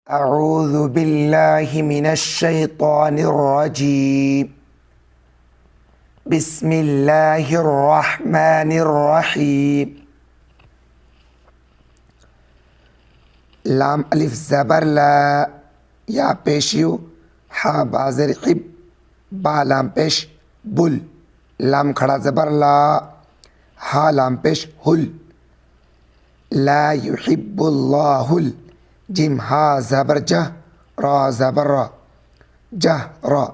अऊज़ु बिल्लाहि मिनश्शैतानिर्रजीम। बिस्मिल्लाहिर्रहमानिर्रहीम। लाम अलिफ ज़बर ला, या पेशियो, हा बाज़र क़िब, बा लाम पेश बुल, लाम खड़ा ज़बर ला, हा लाम पेश हुल। ला युहिब्बुल्लाहुल, जिम हा ज़बर जह, रा ज़बर रा, जह रा,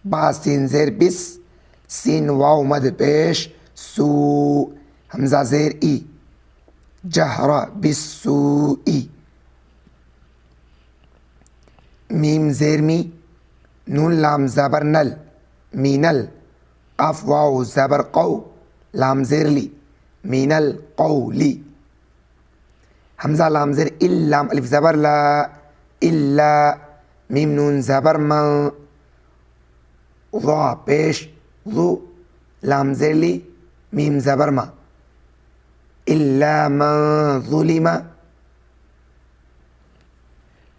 बा सीन ज़ेर बिस, सीन वाव मद पेश सू, हमज़ा ज़ेर ई, जहरा बिस्सूई। मीम ज़ेर मी, नून लाम ज़बर नल, मीनल, क़ाफ वाव ज़बर क़ौ, लाम ज़ेर ली, मीनल क़ौली। हमज़ा लाम ज़ेर इल, लाम अलिफ ज़बर ला, इल्ला, मीम नून ज़बर म, ज़ा पेश ज़ु, लाम ज़ेर ली, मीम ज़बर मा, इल्ला मन ज़ुलिमा।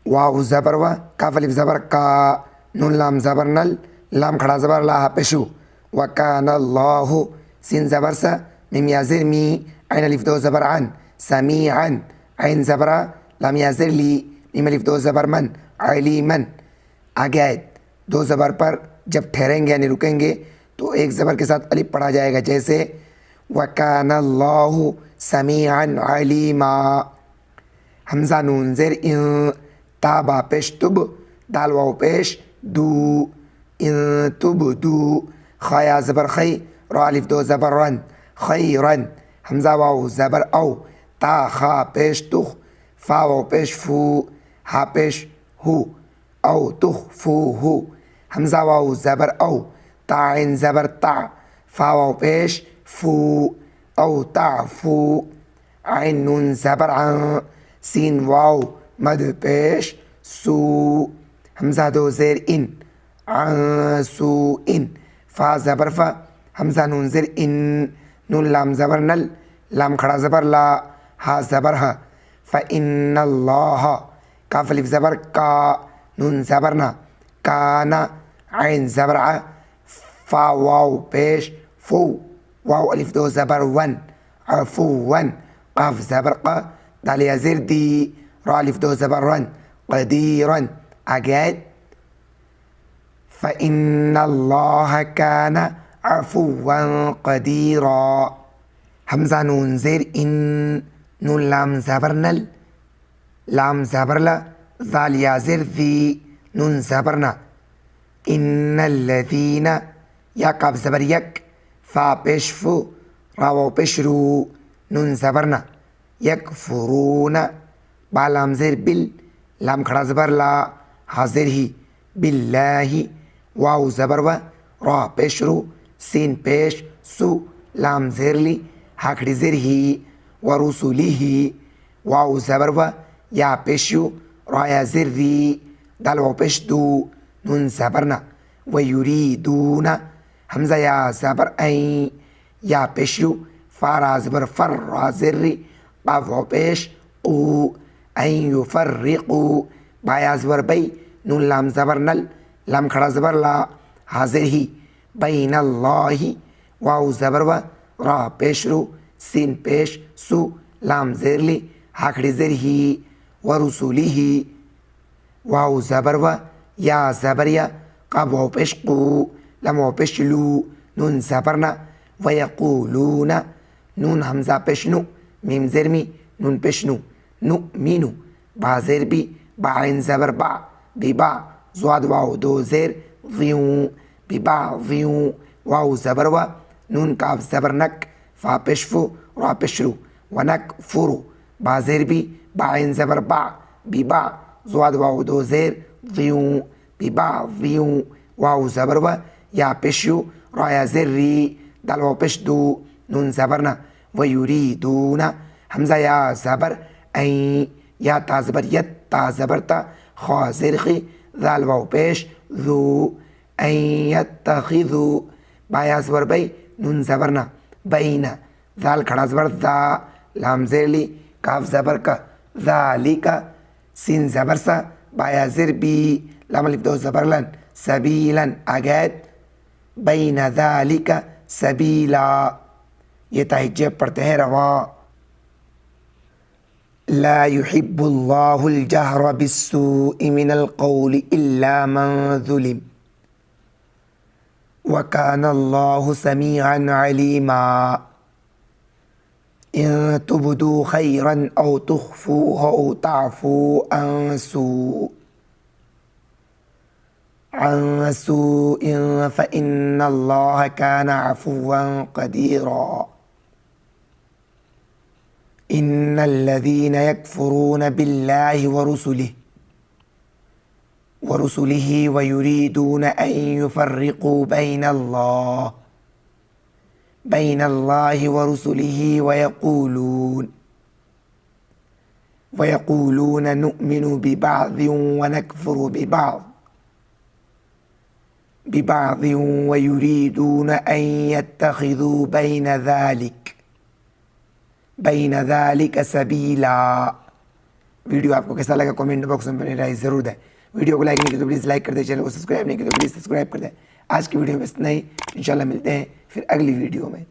वाव ज़बर व, काफ अलिफ ज़बर का, नून लाम ज़बर नल, लाम खड़ा ज़बर ला, हा पेशु, व कानल्लाहु, सीन ज़बर सा, मीम या ज़ेर मी, ऐन अलिफ दो ज़बर अन, समीअन, ऐन ज़बरा, लाम या ज़ेर ली, मीम अलिफ दो ज़बर मन, अलीमन। आगे आए दो ज़बर पर जब ठहरेंगे यानी रुकेंगे तो एक ज़बर के साथ अलिफ पढ़ा जाएगा, जैसे वकानल्लाहु समीअन अलीमा। हमज़ा नून ज़ेर इन, ता बा पेश तुब, दाल वाव पेश दू, इन तुब दू, खया ज़बर खई, रा अलिफ दो ज़बर रन, खैरन। हमज़ा वाव ज़बर औ, ता खा पेश तुख, फा वाव पेश फू, हा पेश हु, औ तुख फू हु। हमज़ा वाव ज़बर औ, ता ऐन ज़बर ता, फा वाव पेश फू, औ ता फू। ऐन नून ज़बर अं, सीन वाव मद पेश सू, हमज़ा दो ज़ेर इन, सू इन, फा ज़बर फ़ा, हमज़ा नून ज़ेर इन, नून लाम ज़बर नल, लाम खड़ा ज़बर ला, हा ज़बर हा, फ़इन्नल्लाह, काफ अलिफ ज़बर का, नून ज़बर ना, काना, ऐन ज़बर आ, फा वाव पेश फू, वाव अलिफ दो ज़बर वन, अफ़ुवन, काफ ज़बर क़, दाल या ज़ेर दी, रा अलिफ दो ज़बर रन, क़दीरन। आगे आए फ़इन्नल्लाह काना अफ़ुवन क़दीरा। हमज़ा नून ज़ेर इन, नून लाम ज़बर नल, लाम ज़बर ला, ज़ाल या ज़ेर दी, नून ज़बर ना, इन्नल्लज़ीना, या काफ ज़बर यक, फ़ा पेश फू, रा वाव पेश रू, नून ज़बर ना, यकफ़ुरूना, बा लाम ज़ेर बिल, लाम खड़ा ज़बर ला, हा ज़ेर ही, बिल्लाही, वाव ज़बर व, रा पेश रू, सीन पेश सु, लाम ज़ेर ली, हा खड़ी ज़ेर ही, व रुसुलिही, वाव ज़बर व, या पेश यू, रा या ज़ेर दी, दाल वाव पेश दू, नून ज़बर ना, व युरीदूना। हमज़ा या ज़बर ऐं, या पेश यू, फा रा ज़बर फर, रा ज़ेर री, क़ाफ वाव पेश क़ू, ऐं युफ़र्रिक़ू, बा या ज़बर बै, नून लाम ज़बर नल, लाम खड़ा ज़बर ला, हा ज़ेर ही, बैनल्लाहि, वाव ज़बर व, रा पेश रू, सीन पेश सु, लाम ज़ेर ली, हा खड़ी ज़ेर ही, व रुसुलिही, वाव ज़बर व, या ज़बर या, क़ाफ वाव पेश क़ू, लाम वाव पेश लू, नून ज़बर ना, व यक़ूलूना, नून हमज़ा पेश नु, मीम ज़ेर मी, नून पेश नु, नु मीनू, बा ज़ेर बी, बा ऐन ज़बर बा, बिबा, ज़्वाद वाव दो ज़ेर व्यूं, बिबा व्यूं, वाव ज़बर व, नून काफ ज़बर नक, फ़ा पेश फू, रा पेश रू, वनक फुरू, बा ज़ेर बी, बा ऐन ज़बर बा, बिबा, ज़्वाद वाव दो ज़ेर व्यूं, बिबा व्यूं, वाव ज़बर व, या पेश यू, रा या ज़ेर री, दाल वाव पेश दू, नून ज़बर ना, व युरीदूना। हमज़ा या ज़बर ऐं, या ता ज़बर यत, ता ज़बर ता, खा ज़ेर खी, ज़ाल वाव पेश ज़ू, ऐं यत्तखिज़ू, बा या ज़बर बै, नून ज़बर ना, बैना, ज़ाल खड़ा ज़बर ज़ा, लाम ज़ेर ली, काफ ज़बर का, ज़ालिका, सीन ज़बर सा, बाया ज़िर बी लाम अलिफ दो ज़बरलन सबीलन आगैत बैन ज़ालिका सबीला ये ताहिज्जे पढ़ते हैं रवा ला युहिब्बुल्लाहुल जहरा बिस्सूइ मिनल क़ौलि इल्ला मन ज़ुलिम व कानल्लाहु समीअन अलीमा इन तुबदू खैरन औ तुख्फूहु औ ताफ़ू अन सूइन फ़इन्नल्लाह कान अफ़ुव्वन क़दीरा इन्नल्लज़ीना यकफ़ुरून बिल्लाहि व रुसुलिहि व युरीदून अन युफ़र्रिक़ू बैनल्लाहि व रुसुलिहि व यक़ूलून नुअ्मिनु बिबअज़िन व नकफ़ुरु बिबअज़िन व युरीदून अन यत्तख़िज़ू बैन ज़ालिक सबीला। वीडियो आपको कैसा लगा कमेंट बॉक्स में अपनी राय ज़रूर दें। वीडियो को लाइक नहीं किया तो प्लीज़ लाइक कर दें, चैनल को सब्सक्राइब नहीं किया तो प्लीज़ सब्सक्राइब कर दें। आज की वीडियो में इतना ही, इंशाल्लाह मिलते हैं फिर अगली वीडियो में।